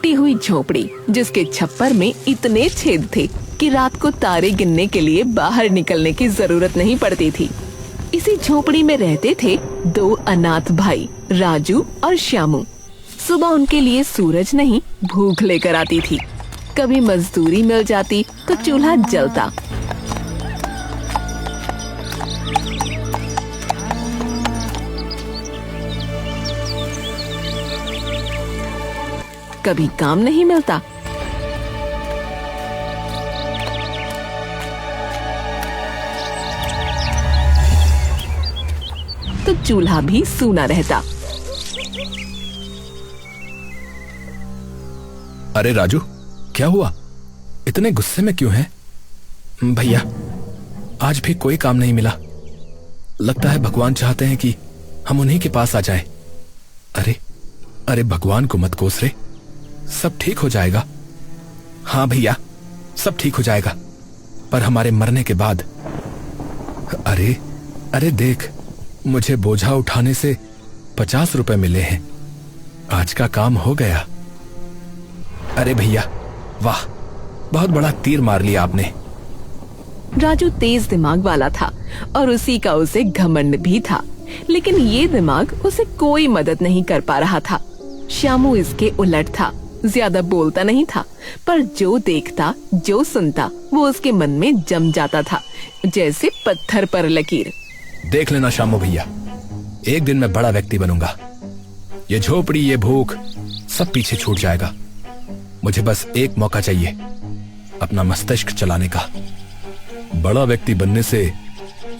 टूटी हुई झोपड़ी जिसके छप्पर में इतने छेद थे कि रात को तारे गिनने के लिए बाहर निकलने की जरूरत नहीं पड़ती थी। इसी झोपड़ी में रहते थे दो अनाथ भाई राजू और श्यामू। सुबह उनके लिए सूरज नहीं भूख लेकर आती थी। कभी मजदूरी मिल जाती तो चूल्हा जलता। कभी काम नहीं मिलता तो चूल्हा भी सूना रहता। अरे राजू, क्या हुआ? इतने गुस्से में क्यों है? भैया, आज भी कोई काम नहीं मिला। लगता है भगवान चाहते हैं कि हम उन्हीं के पास आ जाएं। अरे अरे भगवान को मत कोस रे, सब ठीक हो जाएगा। हाँ भैया, सब ठीक हो जाएगा, पर हमारे मरने के बाद। अरे अरे देख, मुझे बोझा उठाने से 50 रुपए मिले हैं। आज का काम हो गया। अरे भैया, वाह, बहुत बड़ा तीर मार लिया आपने। राजू तेज दिमाग वाला था और उसी का उसे घमंड भी था, लेकिन ये दिमाग उसे कोई मदद नहीं कर पा रहा था। श्यामू इसके उलट था, ज्यादा बोलता नहीं था, पर जो देखता जो सुनता वो उसके मन में जम जाता था, जैसे पत्थर पर लकीर। देख लेना श्यामू भैया, एक दिन मैं बड़ा व्यक्ति बनूंगा। ये झोपड़ी, ये भूख, सब पीछे छूट जाएगा। मुझे बस एक मौका चाहिए अपना मस्तिष्क चलाने का। बड़ा व्यक्ति बनने से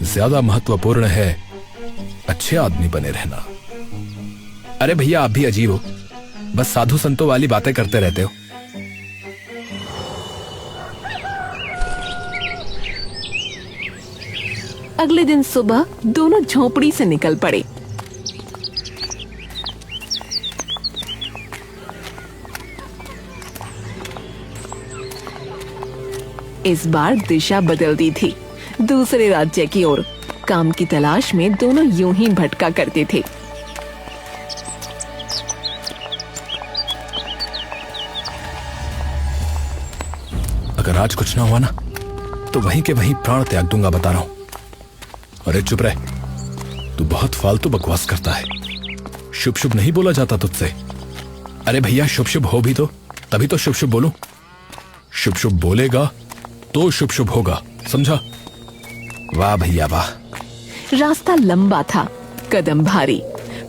ज्यादा महत्वपूर्ण है अच्छे आदमी बने रहना। अरे भैया, आप भी अजीब हो, बस साधु संतों वाली बातें करते रहते हो। अगले दिन सुबह दोनों झोपड़ी से निकल पड़े। इस बार दिशा बदल दी थी, दूसरे राज्य की ओर। काम की तलाश में दोनों यूं ही भटका करते थे। अगर आज कुछ ना हुआ ना, तो वहीं के वहीं प्राण त्याग दूंगा, बता रहा हूं। अरे चुप रह, तू बहुत फालतू बकवास करता है। शुभ शुभ नहीं बोला जाता तुझसे। अरे भैया, शुभ शुभ हो भी तो तभी तो शुभ शुभ बोलूं। शुभ शुभ बोलेगा तो शुभ शुभ होगा, समझा? वाह भैया वाह। रास्ता लंबा था, कदम भारी,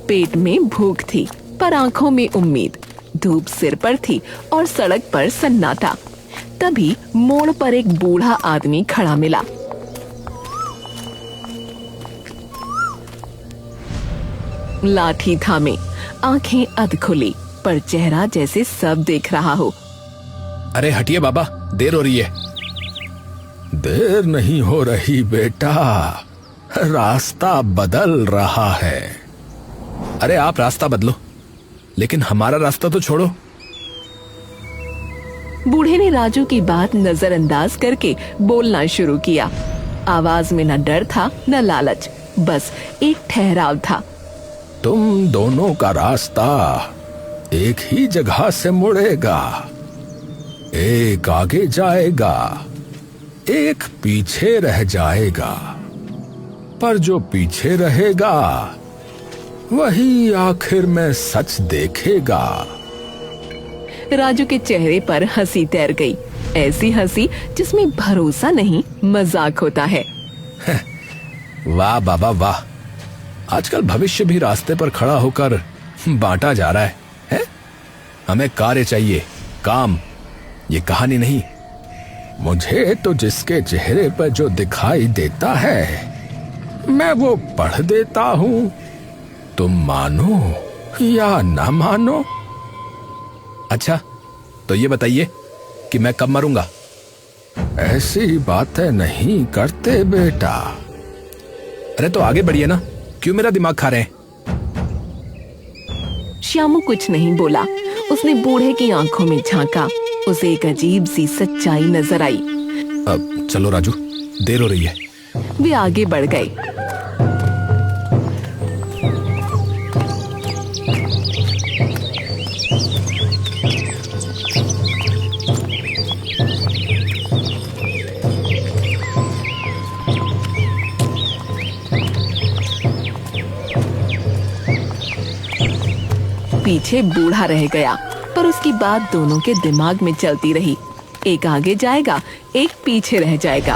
पेट में भूख थी पर आंखों में उम्मीद। धूप सिर पर थी और सड़क पर सन्नाटा। तभी मोड़ पर एक बूढ़ा आदमी खड़ा मिला। लाठी थामे, आंखें अध खुली, पर चेहरा जैसे सब देख रहा हो। अरे हटिए बाबा, देर हो रही है। देर नहीं हो रही बेटा, रास्ता बदल रहा है। अरे आप रास्ता बदलो, लेकिन हमारा रास्ता तो छोड़ो। बूढ़े ने राजू की बात नजरअंदाज करके बोलना शुरू किया। आवाज में न डर था न लालच, बस एक ठहराव था। तुम दोनों का रास्ता एक ही जगह से मुड़ेगा। एक आगे जाएगा, एक पीछे रह जाएगा, पर जो पीछे रहेगा वही आखिर में सच देखेगा। राजू के चेहरे पर हंसी तैर गई, ऐसी हंसी जिसमें भरोसा नहीं मजाक होता है। वाह बाबा वाह, आजकल भविष्य भी रास्ते पर खड़ा होकर बांटा जा रहा है? हमें कार्य चाहिए, काम, ये कहानी नहीं। मुझे तो जिसके चेहरे पर जो दिखाई देता है मैं वो पढ़ देता हूं। तुम मानो या ना मानो। अच्छा, तो ये बताइए कि मैं कब मरूंगा? ऐसी बातें नहीं करते बेटा। अरे तो आगे बढ़िए ना, क्यों मेरा दिमाग खा रहे हैं? श्यामू कुछ नहीं बोला। उसने बूढ़े की आंखों में झांका, उसे एक अजीब सी सच्चाई नजर आई। अब चलो राजू, देर हो रही है। वे आगे बढ़ गए। पीछे बूढ़ा रह गया, पर उसकी बात दोनों के दिमाग में चलती रही। एक आगे जाएगा, एक पीछे रह जाएगा।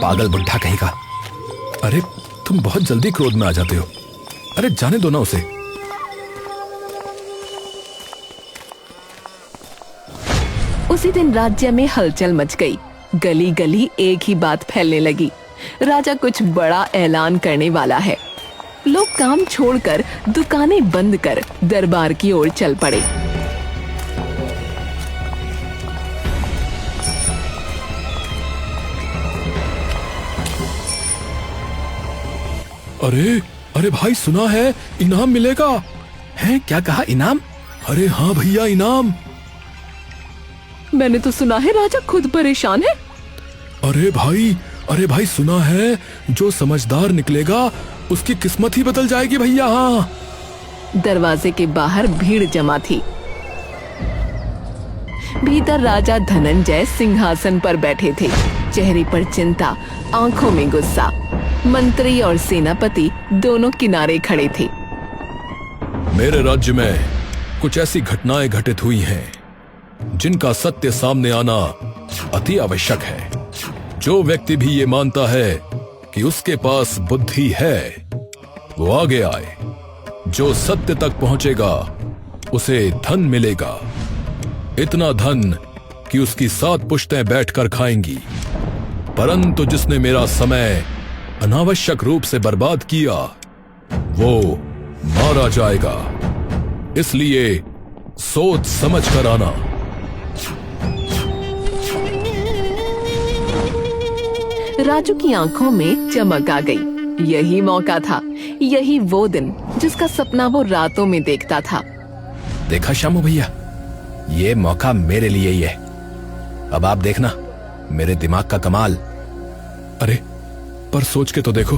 पागल बुढ़ा कहीं का। अरे तुम बहुत जल्दी क्रोध में आ जाते हो। अरे जाने दो ना उसे। उसी दिन राज्य में हलचल मच गई। गली गली एक ही बात फैलने लगी, राजा कुछ बड़ा ऐलान करने वाला है। लोग काम छोड़कर दुकानें बंद कर दरबार की ओर चल पड़े। अरे अरे भाई, सुना है इनाम मिलेगा। हैं? क्या कहा, इनाम? अरे हाँ भैया, इनाम। मैंने तो सुना है राजा खुद परेशान है। अरे भाई सुना है, जो समझदार निकलेगा उसकी किस्मत ही बदल जाएगी भैया। हाँ। दरवाजे के बाहर भीड़ जमा थी। भीतर राजा धनंजय सिंहासन पर बैठे थे, चेहरे पर चिंता, आंखों में गुस्सा। मंत्री और सेनापति दोनों किनारे खड़े थे। मेरे राज्य में कुछ ऐसी घटनाएं घटित हुई हैं जिनका सत्य सामने आना अति आवश्यक है। जो व्यक्ति भी ये मानता है कि उसके पास बुद्धि है, वो आगे आए। जो सत्य तक पहुंचेगा उसे धन मिलेगा, इतना धन कि उसकी 7 पुश्तें बैठकर खाएंगी। परंतु जिसने मेरा समय अनावश्यक रूप से बर्बाद किया, वो मारा जाएगा। इसलिए सोच समझ कर आना। राजू की आंखों में चमक आ गई। यही मौका था, यही वो दिन जिसका सपना वो रातों में देखता था। देखा श्यामू भैया, ये मौका मेरे लिए ही है। अब आप देखना मेरे दिमाग का कमाल। अरे पर सोच के तो देखो,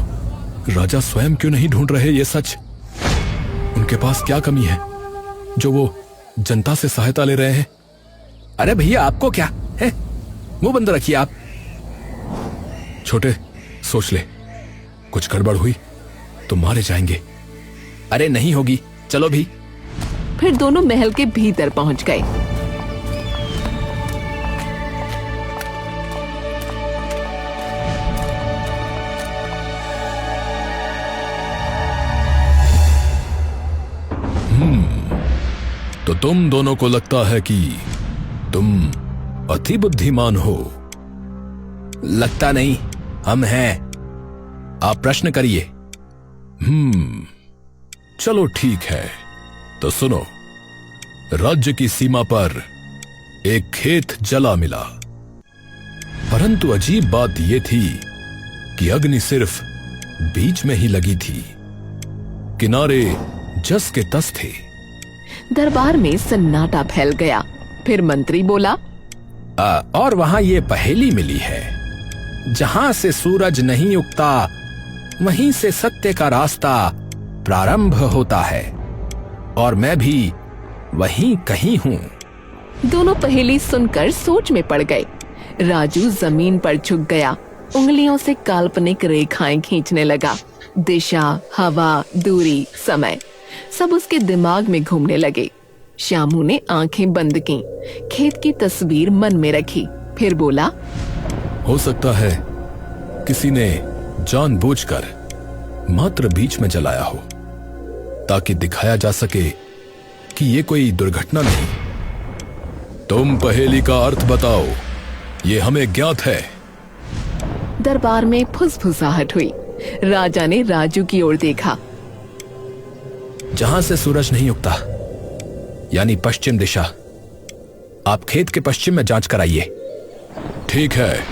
राजा स्वयं क्यों नहीं ढूंढ रहे ये सच? उनके पास क्या कमी है जो वो जनता से सहायता ले रहे हैं? अरे भैया, आपको क्या है? मुंह बंद रखिए आप। छोटे, सोच ले, कुछ गड़बड़ हुई तो मारे जाएंगे। अरे नहीं होगी, चलो भी। फिर दोनों महल के भीतर पहुंच गए। तो तुम दोनों को लगता है कि तुम अति बुद्धिमान हो। लगता नहीं, हम हैं। आप प्रश्न करिए। चलो ठीक है, तो सुनो। राज्य की सीमा पर एक खेत जला मिला, परंतु अजीब बात यह थी कि अग्नि सिर्फ बीच में ही लगी थी, किनारे जस के तस थे। दरबार में सन्नाटा फैल गया। फिर मंत्री बोला, और वहां ये पहेली मिली है, जहां से सूरज नहीं उगता वहीं से सत्य का रास्ता प्रारंभ होता है, और मैं भी वहीं कहीं हूं। दोनों पहेली सुनकर सोच में पड़ गए। राजू जमीन पर झुक गया, उंगलियों से काल्पनिक रेखाएं खींचने लगा। दिशा, हवा, दूरी, समय सब उसके दिमाग में घूमने लगे। श्यामू ने आंखें बंद की, खेत की तस्वीर मन में रखी। फिर बोला, हो सकता है किसी ने जानबूझकर मात्र बीच में जलाया हो, ताकि दिखाया जा सके कि ये कोई दुर्घटना नहीं। तुम पहेली का अर्थ बताओ, ये हमें ज्ञात है। दरबार में फुसफुसाहट हुई। राजा ने राजू की ओर देखा। जहां से सूरज नहीं उगता, यानी पश्चिम दिशा। आप खेत के पश्चिम में जांच कराइए। ठीक है।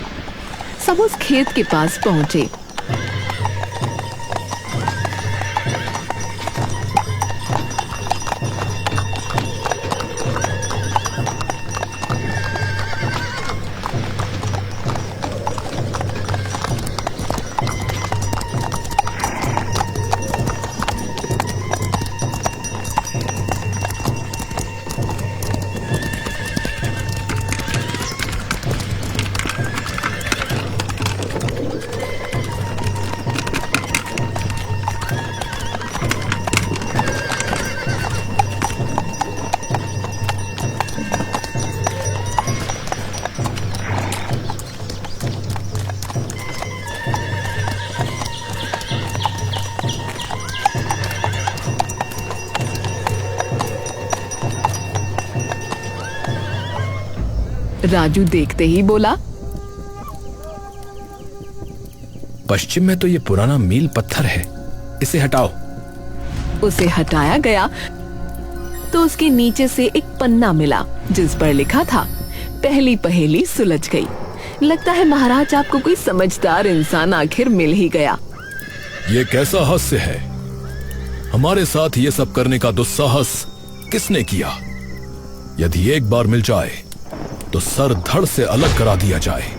सब उस खेत के पास पहुंचे। राजू देखते ही बोला, पश्चिम में तो ये पुराना मील पत्थर है, इसे हटाओ। उसे हटाया गया तो उसके नीचे से एक पन्ना मिला जिस पर लिखा था, पहली पहेली सुलझ गई। लगता है महाराज आपको कोई समझदार इंसान आखिर मिल ही गया। ये कैसा हास्य है? हमारे साथ ये सब करने का दुस्साहस किसने किया? यदि एक बार मिल जाए तो सर धड़ से अलग करा दिया जाए।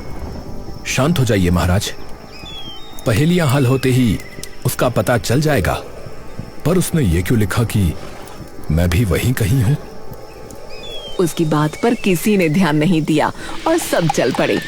शांत हो जाइए महाराज, पहेलियां हल होते ही उसका पता चल जाएगा। पर उसने ये क्यों लिखा कि मैं भी वहीं कहीं हूं? उसकी बात पर किसी ने ध्यान नहीं दिया और सब चल पड़े।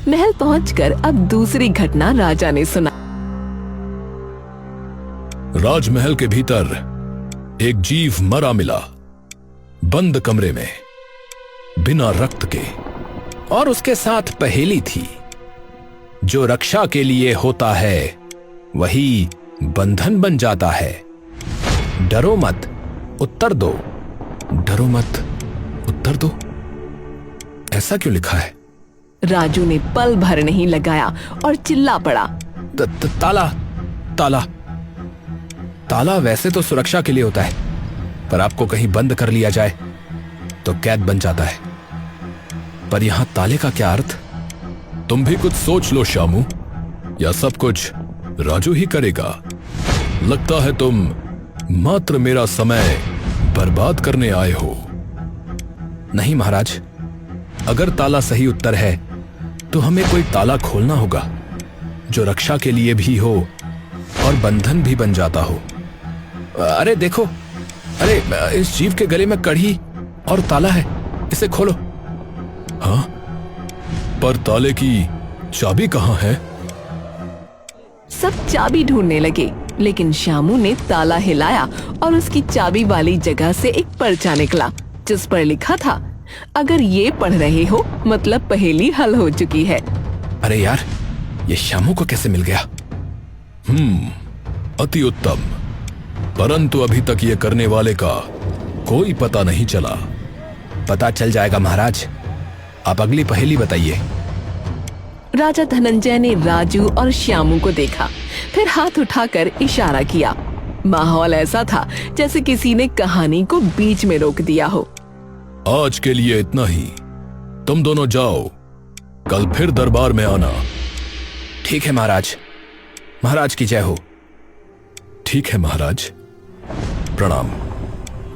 महल पहुंचकर अब दूसरी घटना राजा ने सुना। राजमहल के भीतर एक जीव मरा मिला, बंद कमरे में, बिना रक्त के, और उसके साथ पहेली थी, जो रक्षा के लिए होता है वही बंधन बन जाता है। डरो मत, उत्तर दो। डरो मत, उत्तर दो, ऐसा क्यों लिखा है? राजू ने पल भर नहीं लगाया और चिल्ला पड़ा, ताला ताला ताला वैसे तो सुरक्षा के लिए होता है, पर आपको कहीं बंद कर लिया जाए तो कैद बन जाता है। पर यहां ताले का क्या अर्थ? तुम भी कुछ सोच लो श्यामू, या सब कुछ राजू ही करेगा? लगता है तुम मात्र मेरा समय बर्बाद करने आए हो। नहीं महाराज, अगर ताला सही उत्तर है तो हमें कोई ताला खोलना होगा जो रक्षा के लिए भी हो और बंधन भी बन जाता हो। अरे देखो, अरे इस जीव के गले में कड़ी और ताला है, इसे खोलो। हाँ, पर ताले की चाबी कहाँ है? सब चाबी ढूंढने लगे, लेकिन श्यामू ने ताला हिलाया और उसकी चाबी वाली जगह से एक पर्चा निकला जिस पर लिखा था, अगर ये पढ़ रहे हो मतलब पहेली हल हो चुकी है। अरे यार, ये श्यामू को कैसे मिल गया? अति उत्तम, परंतु अभी तक ये करने वाले का कोई पता नहीं चला। पता चल जाएगा महाराज, आप अगली पहेली बताइए। राजा धनंजय ने राजू और श्यामू को देखा, फिर हाथ उठाकर इशारा किया। माहौल ऐसा था जैसे किसी ने कहानी को बीच में रोक दिया हो। आज के लिए इतना ही, तुम दोनों जाओ, कल फिर दरबार में आना। ठीक है महाराज, महाराज की जय हो। ठीक है महाराज, प्रणाम।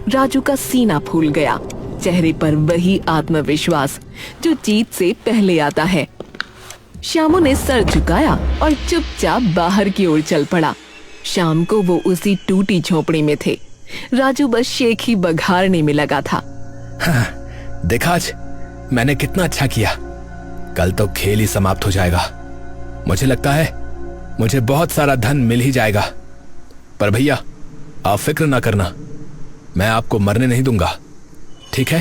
राजू का सीना फूल गया, चेहरे पर वही आत्मविश्वास जो जीत से पहले आता है। श्यामू ने सर झुकाया और चुपचाप बाहर की ओर चल पड़ा। शाम को वो उसी टूटी झोपड़ी में थे। राजू बस शेख ही बघारने में लगा था। हाँ, देखा आज मैंने कितना अच्छा किया। कल तो खेल ही समाप्त हो जाएगा। मुझे लगता है मुझे बहुत सारा धन मिल ही जाएगा। पर भैया, आप फिक्र ना करना, मैं आपको मरने नहीं दूंगा, ठीक है?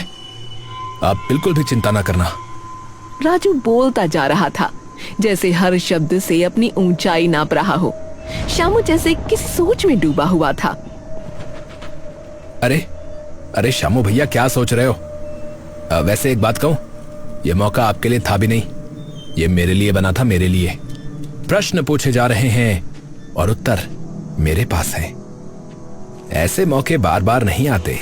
आप बिल्कुल भी चिंता ना करना। राजू बोलता जा रहा था, जैसे हर शब्द से अपनी ऊंचाई नाप रहा हो। श्यामू जैसे किस सोच में डूबा हुआ था। अरे अरे श्यामू भैया, क्या सोच रहे हो? वैसे एक बात कहूं, यह मौका आपके लिए था भी नहीं, ये मेरे लिए बना था, मेरे लिए। प्रश्न पूछे जा रहे हैं और उत्तर मेरे पास है। ऐसे मौके बार बार नहीं आते।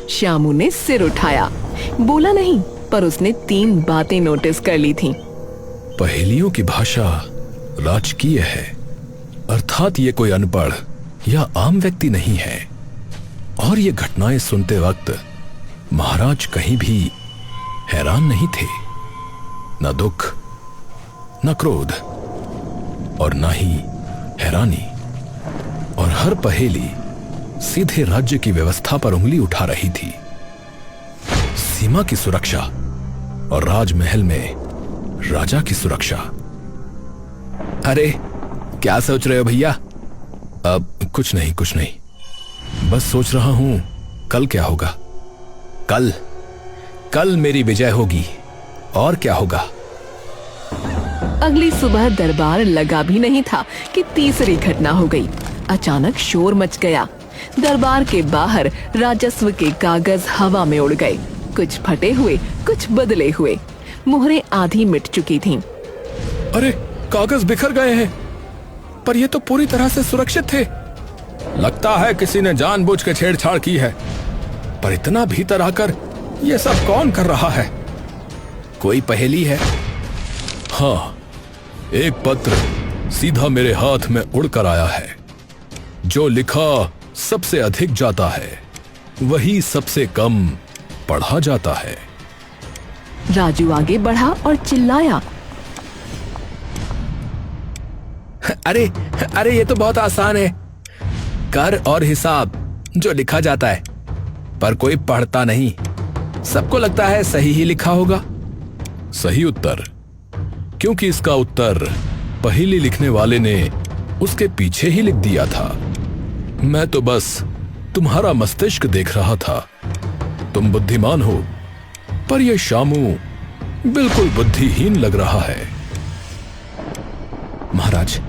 श्यामू ने सिर उठाया, बोला नहीं, पर उसने 3 बातें नोटिस कर ली थीं। पहेलियों की भाषा राजकीय है, अर्थात ये कोई अनपढ़ या आम व्यक्ति नहीं है। और ये घटनाएं सुनते वक्त महाराज कहीं भी हैरान नहीं थे, न दुख, न क्रोध और न ही हैरानी। और हर पहेली सीधे राज्य की व्यवस्था पर उंगली उठा रही थी। सीमा की सुरक्षा और राजमहल में राजा की सुरक्षा। अरे क्या सोच रहे हो भैया? अब कुछ नहीं, बस सोच रहा हूं कल क्या होगा। कल मेरी विजय होगी, और क्या होगा। अगली सुबह दरबार लगा भी नहीं था कि तीसरी घटना हो गई। अचानक शोर मच गया। दरबार के बाहर राजस्व के कागज हवा में उड़ गए, कुछ फटे हुए, कुछ बदले हुए। मुहरें आधी मिट चुकी थीं। अरे कागज बिखर गए हैं, पर ये तो पूरी तरह से सुरक्षित थे। लगता है किसी ने जानबूझ के छेड़छाड़ की है, पर इतना भीतर आकर ये सब कौन कर रहा है? कोई पहेली है? हाँ, एक पत्र सीधा मेरे हाथ में उड़कर आया है। जो लिखा सबसे अधिक जाता है, वही सबसे कम पढ़ा जाता है। राजू आगे बढ़ा और चिल्लाया, अरे ये तो बहुत आसान है। कर और हिसाब जो लिखा जाता है, पर कोई पढ़ता नहीं। सबको लगता है सही ही लिखा होगा। सही उत्तर, क्योंकि इसका उत्तर पहेली लिखने वाले ने उसके पीछे ही लिख दिया था। मैं तो बस तुम्हारा मस्तिष्क देख रहा था। तुम बुद्धिमान हो, पर यह शामू बिल्कुल बुद्धिहीन लग रहा है। महाराज,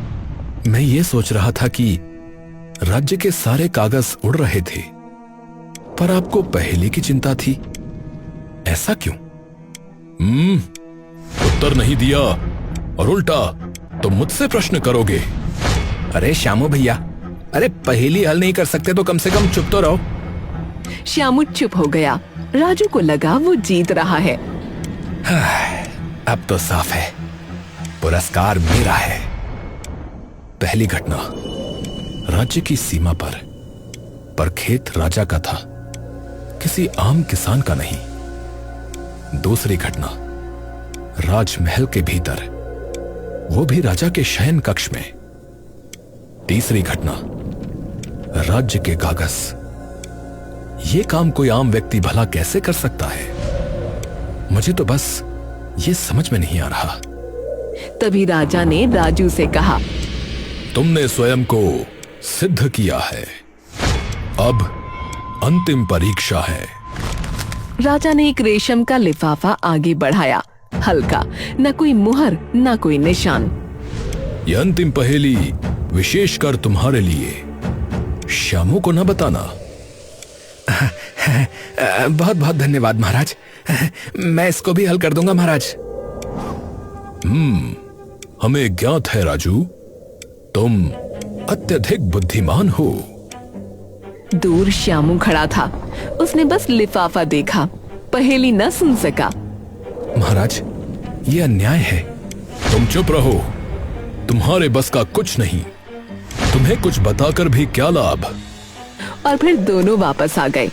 मैं ये सोच रहा था कि राज्य के सारे कागज उड़ रहे थे, पर आपको पहेली की चिंता थी। ऐसा क्यों? उत्तर नहीं दिया और उल्टा तुम मुझसे प्रश्न करोगे। अरे श्यामू भैया, अरे पहेली हल नहीं कर सकते तो कम से कम चुप तो रहो। श्यामू चुप हो गया। राजू को लगा वो जीत रहा है। अब तो साफ है, पुरस्कार मेरा है। पहली घटना राज्य की सीमा पर खेत राजा का था, किसी आम किसान का नहीं। दूसरी घटना राजमहल के भीतर, वो भी राजा के शयन कक्ष में। तीसरी घटना राज्य के कागज। ये काम कोई आम व्यक्ति भला कैसे कर सकता है? मुझे तो बस ये समझ में नहीं आ रहा। तभी राजा ने राजू से कहा, तुमने स्वयं को सिद्ध किया है, अब अंतिम परीक्षा है। राजा ने एक रेशम का लिफाफा आगे बढ़ाया, हल्का, न कोई मुहर न कोई निशान। यह अंतिम पहेली विशेषकर तुम्हारे लिए, श्यामू को न बताना। बहुत बहुत धन्यवाद महाराज, मैं इसको भी हल कर दूंगा महाराज। हमें ज्ञात है राजू, तुम अत्यधिक बुद्धिमान हो। दूर श्यामू खड़ा था, उसने बस लिफाफा देखा, पहेली न सुन सका। महाराज, ये अन्याय है। तुम चुप रहो, तुम्हारे बस का कुछ नहीं। तुम्हें कुछ बताकर भी क्या लाभ। और फिर दोनों वापस आ गए।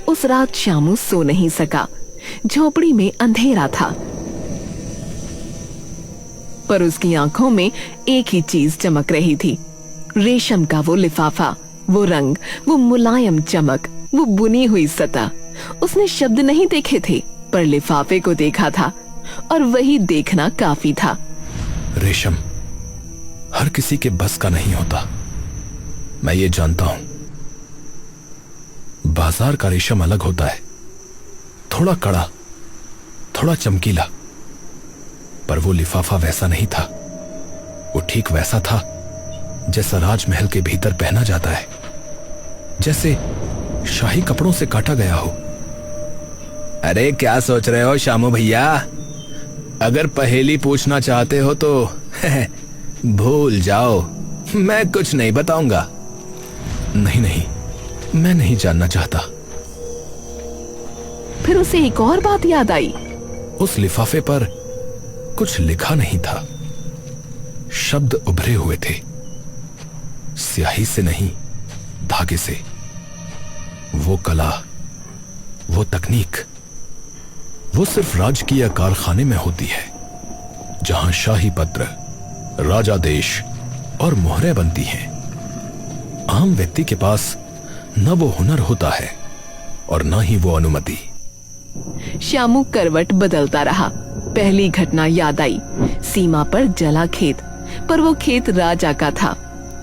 उस रात श्यामू सो नहीं सका। झोपड़ी में अंधेरा था, पर उसकी आंखों में एक ही चीज चमक रही थी, रेशम का वो लिफाफा, वो रंग, वो मुलायम चमक, वो बुनी हुई सतह। उसने शब्द नहीं देखे थे, पर लिफाफे को देखा था, और वही देखना काफी था। रेशम हर किसी के बस का नहीं होता, मैं ये जानता हूं। बाजार का रेशम अलग होता है, थोड़ा कड़ा, थोड़ा चमकीला। पर वो लिफाफा वैसा नहीं था। वो ठीक वैसा था जैसा राजमहल के भीतर पहना जाता है, जैसे शाही कपड़ों से काटा गया हो। अरे क्या सोच रहे हो श्यामू भैया? अगर पहेली पूछना चाहते हो तो भूल जाओ, मैं कुछ नहीं बताऊंगा। नहीं नहीं, मैं नहीं जानना चाहता। फिर उसे एक और बात याद आई। उस लिफाफे पर कुछ लिखा नहीं था। शब्द उभरे हुए थे, स्याही से नहीं, धागे से। वो कला, वो तकनीक, वो सिर्फ राजकीय कारखाने में होती है, जहां शाही पत्र, राजादेश और मोहरें बनती हैं। आम व्यक्ति के पास न वो हुनर होता है और न ही वो अनुमति। श्यामू करवट बदलता रहा। पहली घटना याद आई, सीमा पर जला खेत, पर वो खेत राजा का था।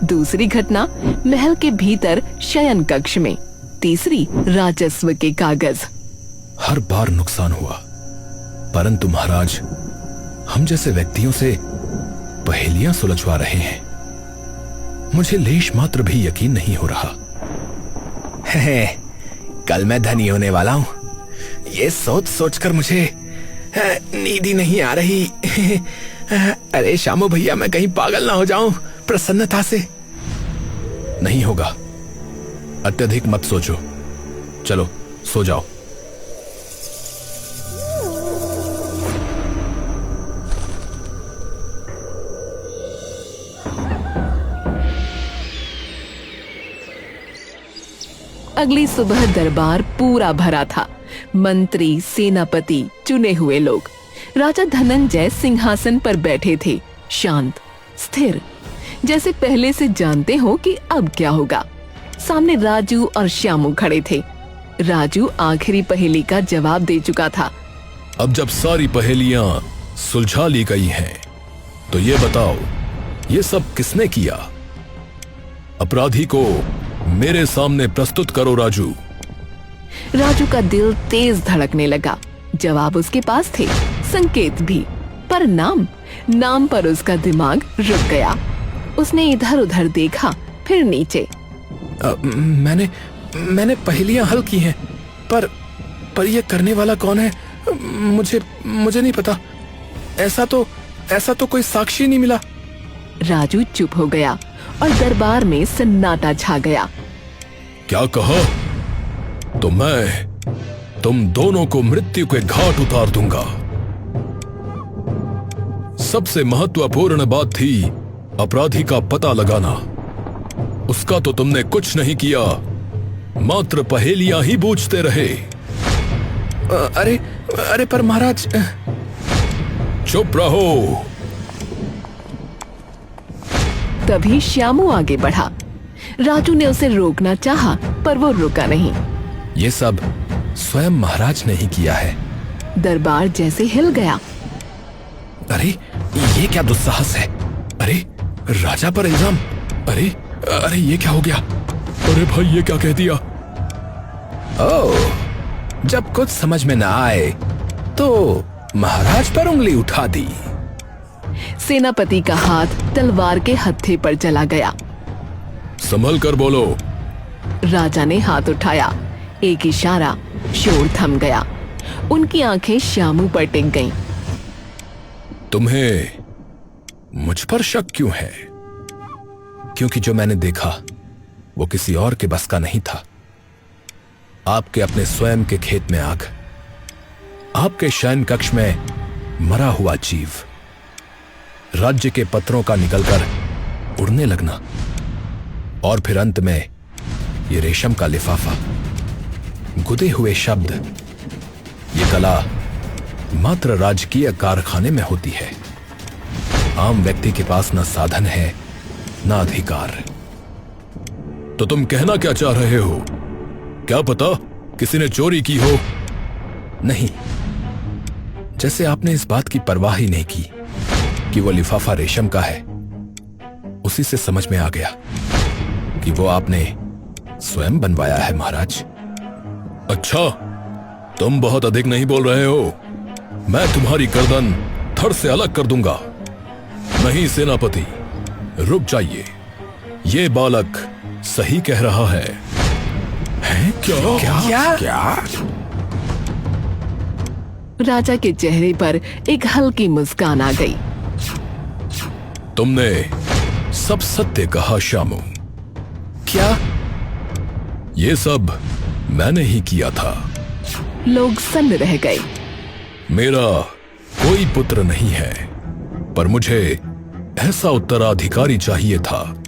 दूसरी घटना, महल के भीतर शयन कक्ष में। तीसरी, राजस्व के कागज। हर बार नुकसान हुआ, परंतु महाराज, हम जैसे व्यक्तियों से पहेलियां सुलझवा रहे हैं। मुझे लेश मात्र भी यकीन नहीं हो रहा। कल मैं धनी होने वाला हूं, ये सोच सोचकर मुझे नींद ही नहीं आ रही। अरे श्यामू भैया, मैं कहीं पागल ना हो जाऊं प्रसन्नता से। नहीं होगा, अत्यधिक मत सोचो। चलो सो जाओ। अगली सुबह दरबार पूरा भरा था। मंत्री, सेनापति, चुने हुए लोग। राजा धनंजय सिंहासन पर बैठे थे, शांत, स्थिर, जैसे पहले से जानते हो कि अब क्या होगा। सामने राजू और श्यामू खड़े थे। राजू आखिरी पहेली का जवाब दे चुका था। अब जब सारी पहेलियां सुलझा ली गई हैं, तो ये बताओ, ये सब किसने किया? अपराधी को मेरे सामने प्रस्तुत करो राजू। राजू का दिल तेज धड़कने लगा। जवाब उसके पास थे, संकेत भी, पर नाम पर उसका दिमाग रुक गया। उसने इधर उधर देखा, फिर नीचे। मैंने पहेलियां हल की हैं, पर ये करने वाला कौन है? मुझे नहीं पता। ऐसा तो कोई साक्षी नहीं मिला। राजू चुप हो गया और दरबार में सन्नाटा छा गया। क्या कहा? तो मैं तुम दोनों को मृत्यु के घाट उतार दूंगा। सबसे महत्वपूर्ण बात थी अपराधी का पता लगाना। उसका तो तुमने कुछ नहीं किया, मात्र पहेलियां ही बूझते रहे। अरे पर महाराज। चुप रहो। तभी श्यामू आगे बढ़ा। राजू ने उसे रोकना चाहा, पर वो रुका नहीं। ये सब स्वयं महाराज ने ही किया है। दरबार जैसे हिल गया। अरे ये क्या दुस्साहस है? अरे राजा पर इल्जाम। अरे ये क्या हो गया? अरे भाई, ये क्या कह दिया? ओह, जब कुछ समझ में ना आए तो महाराज पर उंगली उठा दी। सेनापति का हाथ तलवार के हत्थे पर चला गया। संभल कर बोलो। राजा ने हाथ उठाया। एक इशारा, शोर थम गया। उनकी आंखें श्यामू पर टिक गईं। तुम्हें मुझ पर शक क्यों है? क्योंकि जो मैंने देखा वो किसी और के बस का नहीं था। आपके अपने स्वयं के खेत में आग, आपके शयन कक्ष में मरा हुआ जीव, राज्य के पत्रों का निकलकर उड़ने लगना, और फिर अंत में ये रेशम का लिफाफा, गुदे हुए शब्द। ये कला मात्र राजकीय कारखाने में होती है। आम व्यक्ति के पास न साधन है, न अधिकार। तो तुम कहना क्या चाह रहे हो? क्या पता किसी ने चोरी की हो? नहीं, जैसे आपने इस बात की परवाह ही नहीं की कि वो लिफाफा रेशम का है, उसी से समझ में आ गया कि वो आपने स्वयं बनवाया है महाराज। अच्छा, तुम बहुत अधिक नहीं बोल रहे हो। मैं तुम्हारी गर्दन धड़ से अलग कर दूंगा। नहीं सेनापति, रुक जाइए। ये बालक सही कह रहा है। हैं? क्या? राजा के चेहरे पर एक हल्की मुस्कान आ गई। तुमने सब सत्य कहा श्यामू। क्या? ये सब मैंने ही किया था। लोग सन्न रह गए। मेरा कोई पुत्र नहीं है, पर मुझे ऐसा उत्तराधिकारी चाहिए था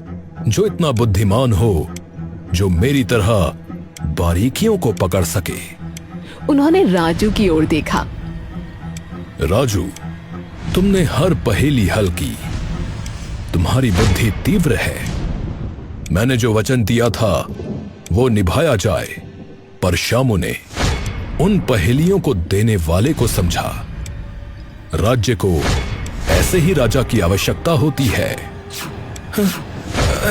जो इतना बुद्धिमान हो, जो मेरी तरह बारीकियों को पकड़ सके। उन्होंने राजू की ओर देखा। राजू, तुमने हर पहेली हल की, तुम्हारी बुद्धि तीव्र है। मैंने जो वचन दिया था वो निभाया जाए, पर श्यामू ने उन पहेलियों को देने वाले को समझा। राज्य को ऐसे ही राजा की आवश्यकता होती है।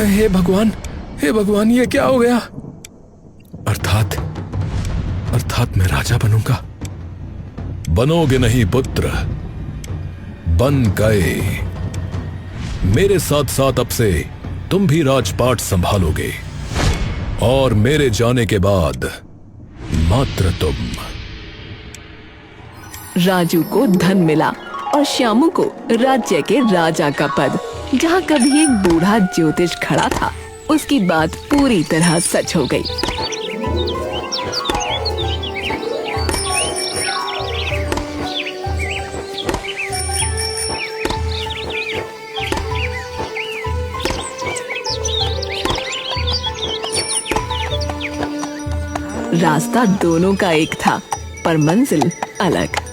हे भगवान, हे भगवान, ये क्या हो गया? अर्थात मैं राजा बनूंगा। बनोगे नहीं पुत्र, बन गए। मेरे साथ साथ अब से तुम भी राजपाट संभालोगे, और मेरे जाने के बाद मात्र तुम। राजू को धन मिला और श्यामू को राज्य के राजा का पद। जहाँ कभी एक बूढ़ा ज्योतिष खड़ा था, उसकी बात पूरी तरह सच हो गई। रास्ता दोनों का एक था, पर मंजिल अलग।